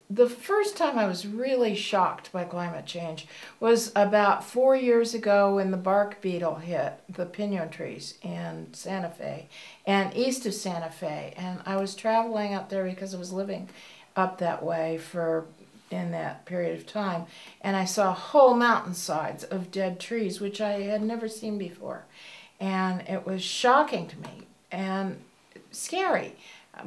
The first time I was really shocked by climate change was about 4 years ago when the bark beetle hit the pinon trees in Santa Fe and east of Santa Fe. And I was traveling up there because I was living up that way in that period of time. And I saw whole mountainsides of dead trees, which I had never seen before. And it was shocking to me and scary,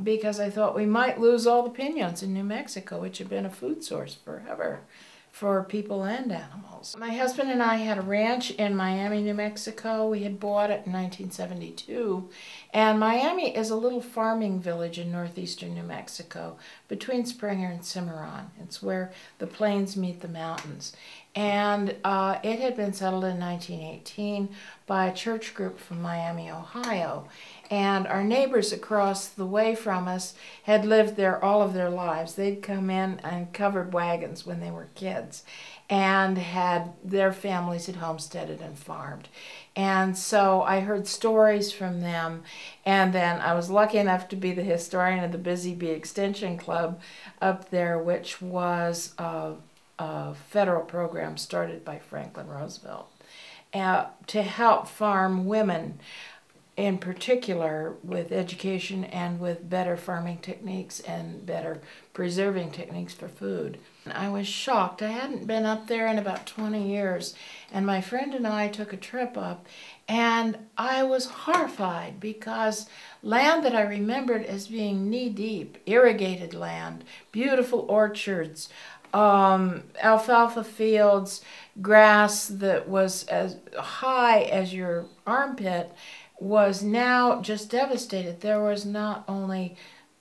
because I thought we might lose all the pinons in New Mexico, which had been a food source forever for people and animals. My husband and I had a ranch in Miami, New Mexico. We had bought it in 1972. And Miami is a little farming village in northeastern New Mexico between Springer and Cimarron. It's where the plains meet the mountains. And it had been settled in 1918 by a church group from Miami, Ohio. And our neighbors across the way from us had lived there all of their lives. They'd come in and covered wagons when they were kids and had their families had homesteaded and farmed. And so I heard stories from them, and then I was lucky enough to be the historian of the Busy Bee Extension Club up there, which was a federal program started by Franklin Roosevelt to help farm women in particular with education and with better farming techniques and better preserving techniques for food. I was shocked. I hadn't been up there in about 20 years, and my friend and I took a trip up, and I was horrified because land that I remembered as being knee-deep, irrigated land, beautiful orchards, alfalfa fields, grass that was as high as your armpit, was now just devastated. There was not only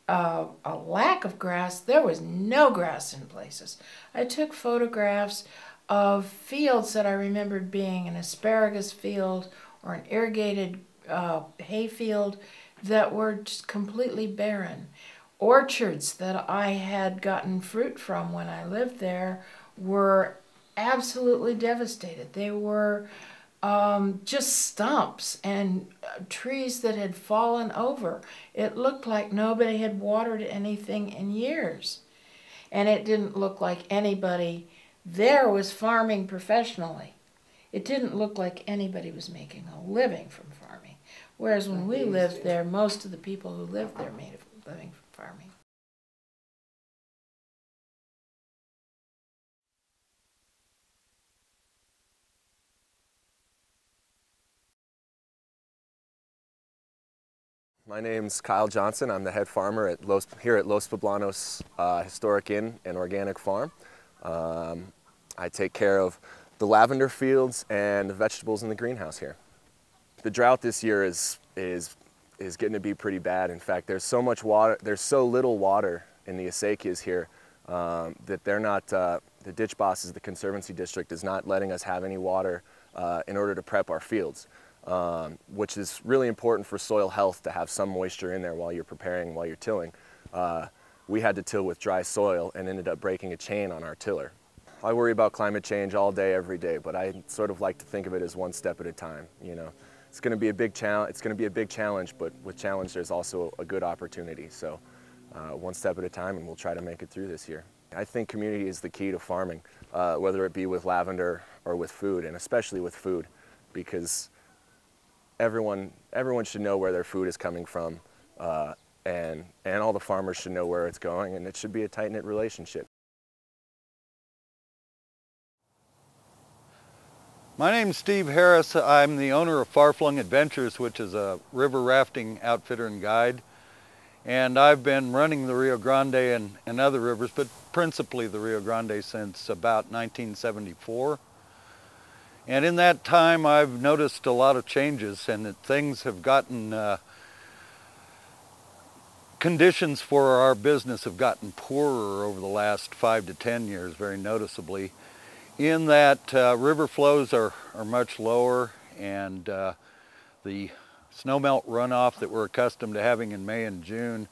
a lack of grass, there was no grass in places. I took photographs of fields that I remembered being an asparagus field or an irrigated hay field that were just completely barren. Orchards that I had gotten fruit from when I lived there were absolutely devastated. They were just stumps and trees that had fallen over. It looked like nobody had watered anything in years. And it didn't look like anybody there was farming professionally. It didn't look like anybody was making a living from farming. Whereas when we lived there, most of the people who lived there made a living from farming. My name's Kyle Johnson. I'm the head farmer at here at Los Poblanos Historic Inn and Organic Farm. I take care of the lavender fields and the vegetables in the greenhouse here. The drought this year is getting to be pretty bad. In fact, there's so much water, there's so little water in the acequias here that they're not, the ditch bosses, the Conservancy District is not letting us have any water in order to prep our fields. Which is really important for soil health to have some moisture in there while you're preparing, while you're tilling. We had to till with dry soil and ended up breaking a chain on our tiller. I worry about climate change all day, every day, but I sort of like to think of it as one step at a time. You know, it's going to be a big challenge. It's going to be a big challenge, but with challenge, there's also a good opportunity. So, one step at a time, and we'll try to make it through this year. I think community is the key to farming, whether it be with lavender or with food, and especially with food, because everyone should know where their food is coming from, and all the farmers should know where it's going, and it should be a tight-knit relationship. My name's Steve Harris. I'm the owner of Far Flung Adventures, which is a river rafting outfitter and guide. And I've been running the Rio Grande and other rivers, but principally the Rio Grande since about 1974. And in that time, I've noticed a lot of changes, and that things have gotten, conditions for our business have gotten poorer over the last 5 to 10 years, very noticeably. In that river flows are much lower, and the snowmelt runoff that we're accustomed to having in May and June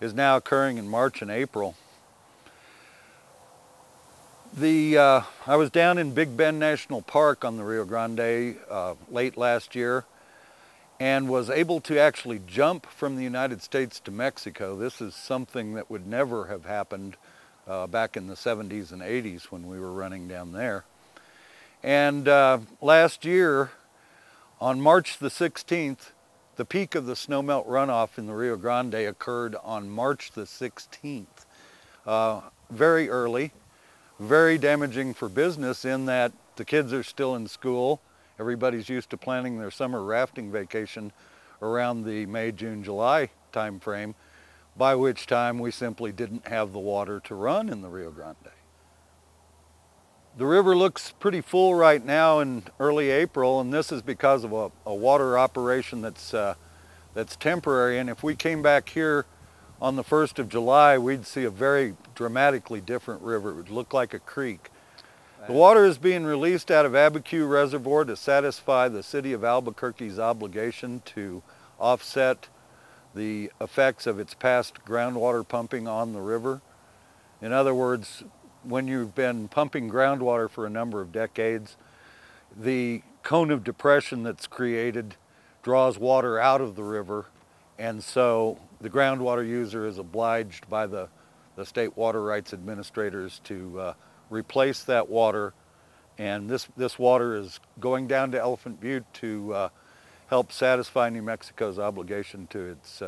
is now occurring in March and April. I was down in Big Bend National Park on the Rio Grande late last year and was able to actually jump from the United States to Mexico. This is something that would never have happened back in the 70s and 80s when we were running down there. And last year, on March the 16th, the peak of the snowmelt runoff in the Rio Grande occurred on March the 16th. Very early, very damaging for business in that the kids are still in school. Everybody's used to planning their summer rafting vacation around the May, June, July time frame, by which time we simply didn't have the water to run in the Rio Grande. The river looks pretty full right now in early April, and this is because of a water operation that's temporary. And if we came back here on the 1st of July, we'd see a very dramatically different river. It would look like a creek. The water is being released out of ABQ Reservoir to satisfy the city of Albuquerque's obligation to offset the effects of its past groundwater pumping on the river. In other words, when you've been pumping groundwater for a number of decades, the cone of depression that's created draws water out of the river, and so the groundwater user is obliged by the state water rights administrators to replace that water, and this water is going down to Elephant Butte to help satisfy New Mexico's obligation to its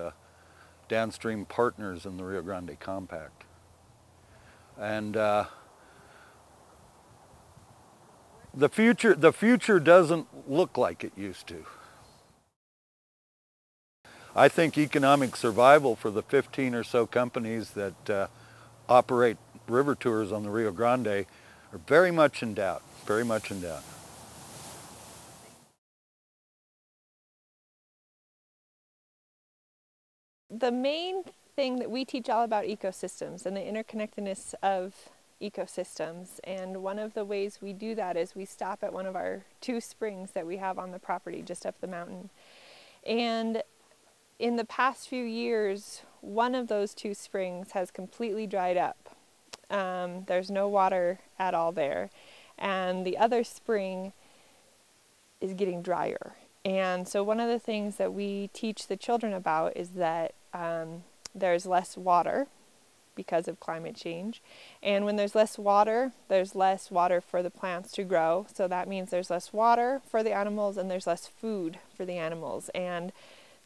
downstream partners in the Rio Grande Compact. And the future doesn't look like it used to. I think economic survival for the 15 or so companies that operate river tours on the Rio Grande are very much in doubt, very much in doubt. The main thing that we teach all about ecosystems and the interconnectedness of ecosystems, and one of the ways we do that is we stop at one of our 2 springs that we have on the property just up the mountain. And in the past few years, one of those 2 springs has completely dried up. There's no water at all there, and the other spring is getting drier. And so one of the things that we teach the children about is that there's less water because of climate change. And when there's less water for the plants to grow. So that means there's less water for the animals and there's less food for the animals. And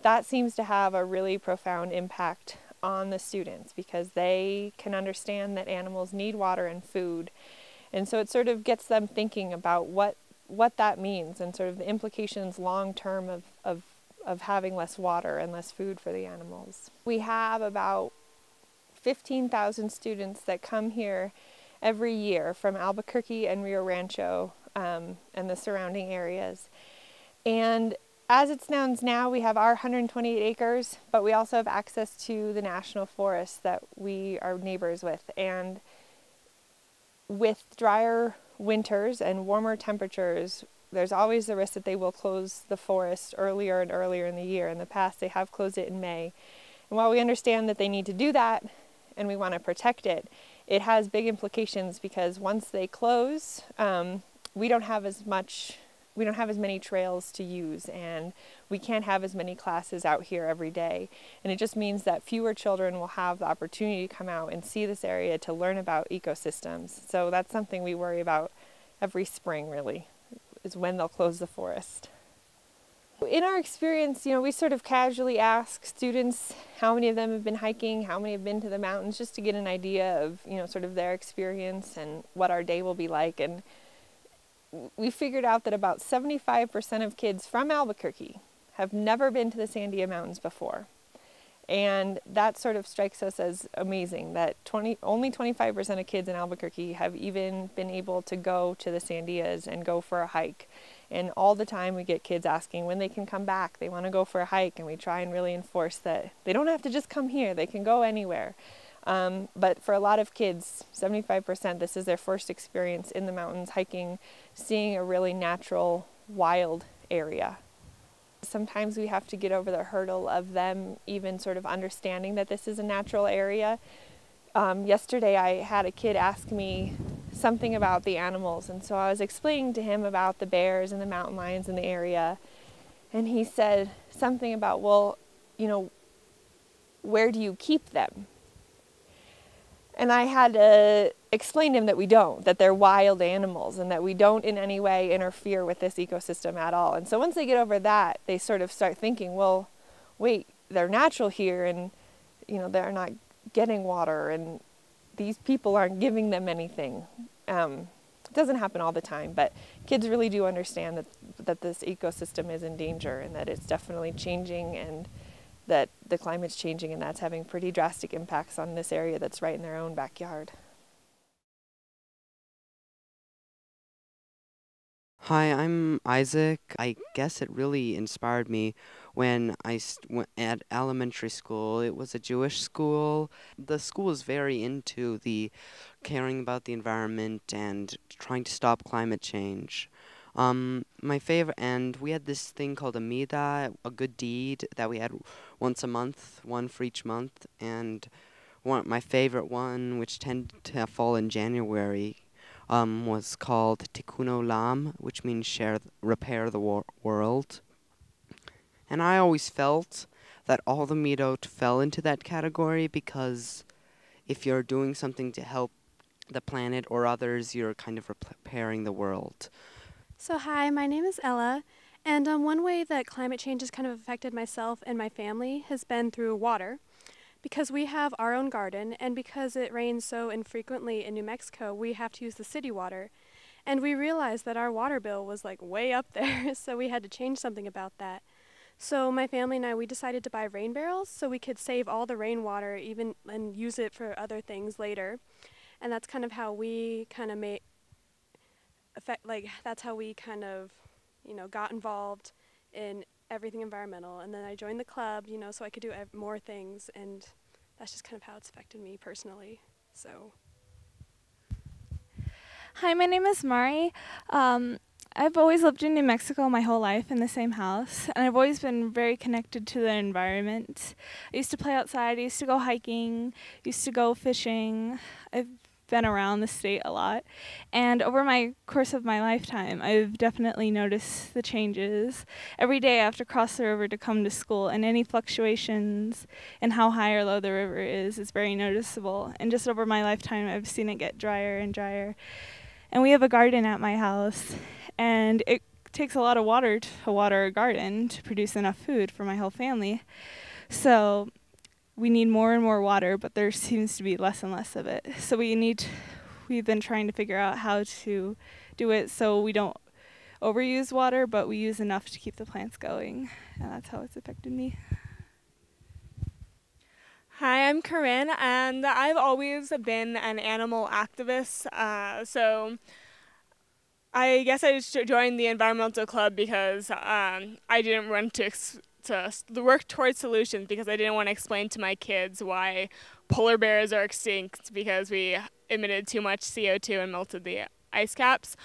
that seems to have a really profound impact on the students because they can understand that animals need water and food. And so it sort of gets them thinking about what that means and sort of the implications long term of having less water and less food for the animals. We have about 15,000 students that come here every year from Albuquerque and Rio Rancho and the surrounding areas. And as it stands now, we have our 128 acres, but we also have access to the national forest that we are neighbors with. And with drier winters and warmer temperatures, there's always the risk that they will close the forest earlier and earlier in the year. In the past, they have closed it in May. And while we understand that they need to do that and we want to protect it, it has big implications because once they close, we don't have as many trails to use, and we can't have as many classes out here every day. And it just means that fewer children will have the opportunity to come out and see this area to learn about ecosystems. So that's something we worry about every spring, really, is when they'll close the forest. In our experience, we sort of casually ask students how many of them have been hiking, how many have been to the mountains, just to get an idea of, sort of their experience and what our day will be like. And we figured out that about 75% of kids from Albuquerque have never been to the Sandia Mountains before. And that sort of strikes us as amazing, that only 25% of kids in Albuquerque have even been able to go to the Sandias and go for a hike. And all the time we get kids asking when they can come back. They want to go for a hike, and we try and really enforce that they don't have to just come here, they can go anywhere. But for a lot of kids, 75%, this is their first experience in the mountains, hiking, seeing a really natural, wild area. Sometimes we have to get over the hurdle of them even sort of understanding that this is a natural area. Yesterday I had a kid ask me something about the animals, and so I was explaining to him about the bears and the mountain lions in the area, and he said something about, well, where do you keep them? And I had to explain to him that we don't, that they're wild animals and that we don't in any way interfere with this ecosystem at all. And so once they get over that, they sort of start thinking, well, wait, they're natural here and, you know, they're not getting water and these people aren't giving them anything. It doesn't happen all the time, but kids really do understand that this ecosystem is in danger and that it's definitely changing and that the climate's changing and that's having pretty drastic impacts on this area that's right in their own backyard. Hi, I'm Isaac. I guess it really inspired me when went at elementary school. It was a Jewish school. The school was very into the caring about the environment and trying to stop climate change. My favorite, and we had this thing called a midah, a good deed that we had once a month, one for each month, and my favorite one, which tended to fall in January, was called Tikkun Olam, which means repair the world. And I always felt that all the midot fell into that category because if you're doing something to help the planet or others, you're kind of repairing the world. So hi, my name is Ella, and one way that climate change has kind of affected myself and my family has been through water. Because we have our own garden, and because it rains so infrequently in New Mexico, we have to use the city water. And we realized that our water bill was like way up there, so we had to change something about that. So my family and I, we decided to buy rain barrels so we could save all the rainwater and use it for other things later. And that's kind of how we kind of got involved in everything environmental. And then I joined the club, so I could do more things, and that's just kind of how it's affected me personally. So hi, my name is Mari. I've always lived in New Mexico my whole life in the same house, and I've always been very connected to the environment. I used to play outside, I used to go hiking, used to go fishing. I've been around the state a lot, and over my course of my lifetime I've definitely noticed the changes. Every day I have to cross the river to come to school, and any fluctuations in how high or low the river is very noticeable, and just over my lifetime I've seen it get drier and drier. And we have a garden at my house, and it takes a lot of water to water a garden to produce enough food for my whole family. So we need more and more water, but there seems to be less and less of it. So we've been trying to figure out how to do it so we don't overuse water, but we use enough to keep the plants going. And that's how it's affected me. Hi, I'm Corinne, and I've always been an animal activist. So I guess I just joined the environmental club because I didn't want to work towards solutions, because I didn't want to explain to my kids why polar bears are extinct because we emitted too much CO2 and melted the ice caps.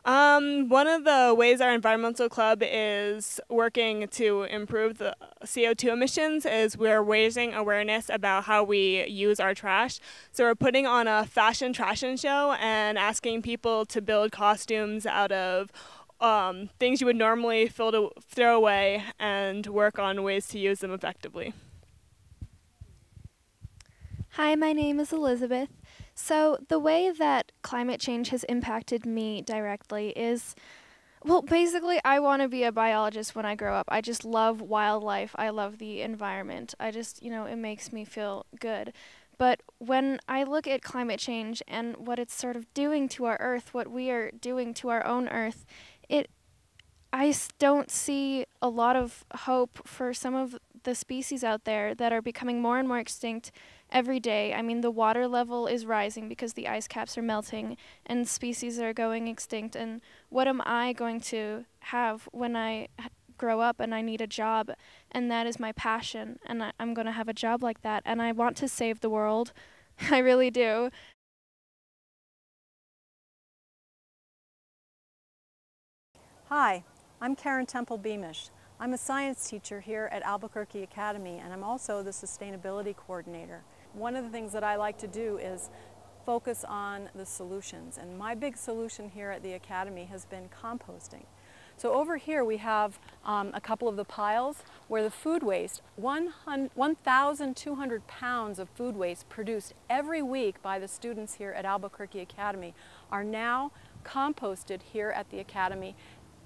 One of the ways our environmental club is working to improve the CO2 emissions is we're raising awareness about how we use our trash. So we're putting on a fashion trashing show and asking people to build costumes out of things you would normally throw away and work on ways to use them effectively. Hi, my name is Elizabeth. So the way that climate change has impacted me directly is, well, basically I want to be a biologist when I grow up. I just love wildlife. I love the environment. It makes me feel good. But when I look at climate change and what it's sort of doing to our Earth, what we are doing to our own Earth, I don't see a lot of hope for some of the species out there that are becoming more and more extinct every day. I mean, the water level is rising because the ice caps are melting and species are going extinct. And what am I going to have when I grow up and I need a job? And that is my passion. And I'm going to have a job like that. And I want to save the world. I really do. Hi, I'm Karen Temple Beamish. I'm a science teacher here at Albuquerque Academy, and I'm also the sustainability coordinator. One of the things that I like to do is focus on the solutions, and my big solution here at the Academy has been composting. So over here we have a couple of the piles where the food waste, 1,200 pounds of food waste produced every week by the students here at Albuquerque Academy are now composted here at the Academy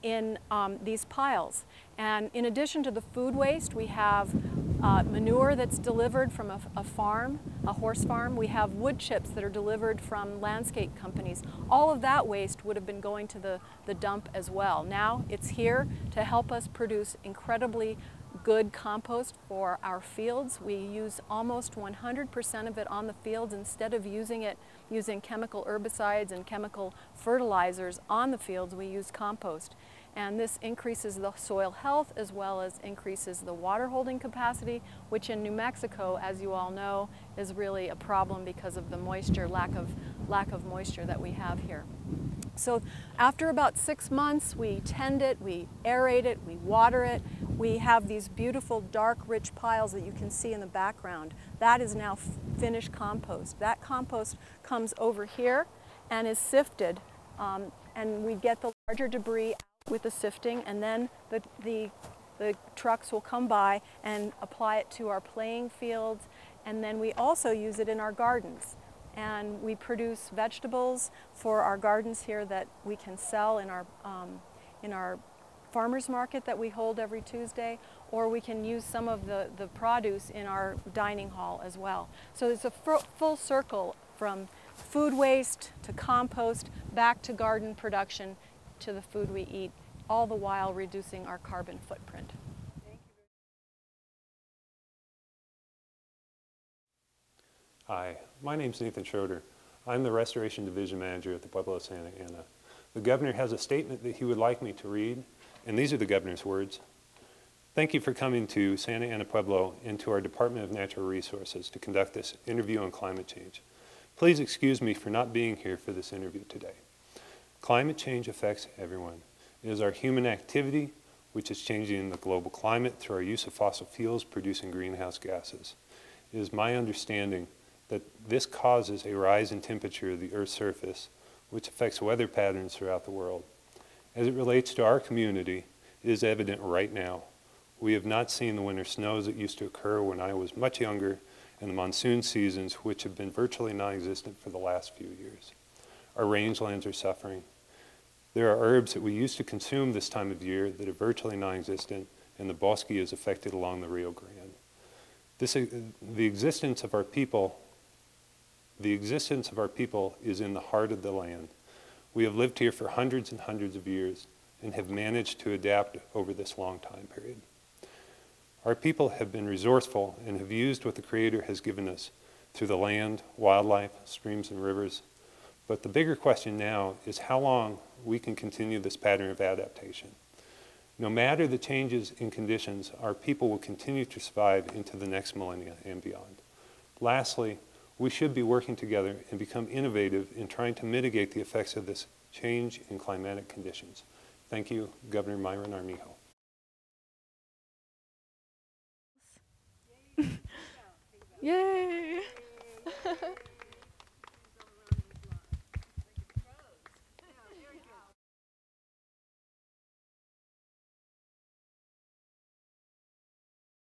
in these piles. And in addition to the food waste, we have manure that's delivered from a farm, a horse farm. We have wood chips that are delivered from landscape companies. All of that waste would have been going to the dump as well. Now it's here to help us produce incredibly good compost for our fields. We use almost 100% of it on the fields instead of using chemical herbicides and chemical fertilizers on the fields. We use compost. And this increases the soil health as well as increases the water holding capacity, which in New Mexico, as you all know, is really a problem because of the moisture, lack of moisture that we have here. So after about 6 months, we tend it, we aerate it, we water it. We have these beautiful dark rich piles that you can see in the background. That is now finished compost. That compost comes over here and is sifted, and we get the larger debris out with the sifting, and then the trucks will come by and apply it to our playing fields, and then we also use it in our gardens. And we produce vegetables for our gardens here that we can sell in our farmers market that we hold every Tuesday, or we can use some of the produce in our dining hall as well. So it's a full circle from food waste to compost, back to garden production, to the food we eat, all the while reducing our carbon footprint. Hi, my name's Nathan Schroeder. I'm the Restoration Division Manager at the Pueblo of Santa Ana. The Governor has a statement that he would like me to read, and these are the Governor's words. Thank you for coming to Santa Ana Pueblo and to our Department of Natural Resources to conduct this interview on climate change. Please excuse me for not being here for this interview today. Climate change affects everyone. It is our human activity which is changing the global climate through our use of fossil fuels producing greenhouse gases. It is my understanding that this causes a rise in temperature of the Earth's surface, which affects weather patterns throughout the world. As it relates to our community, it is evident right now. We have not seen the winter snows that used to occur when I was much younger, and the monsoon seasons, which have been virtually non-existent for the last few years. Our rangelands are suffering. There are herbs that we used to consume this time of year that are virtually non-existent, and the bosque is affected along the Rio Grande. The existence of our people is in the heart of the land. We have lived here for hundreds and hundreds of years and have managed to adapt over this long time period. Our people have been resourceful and have used what the Creator has given us through the land, wildlife, streams, and rivers. But the bigger question now is how long we can continue this pattern of adaptation. No matter the changes in conditions, our people will continue to survive into the next millennia and beyond. Lastly, we should be working together and become innovative in trying to mitigate the effects of this change in climatic conditions. Thank you, Governor Myron Armijo. Yay!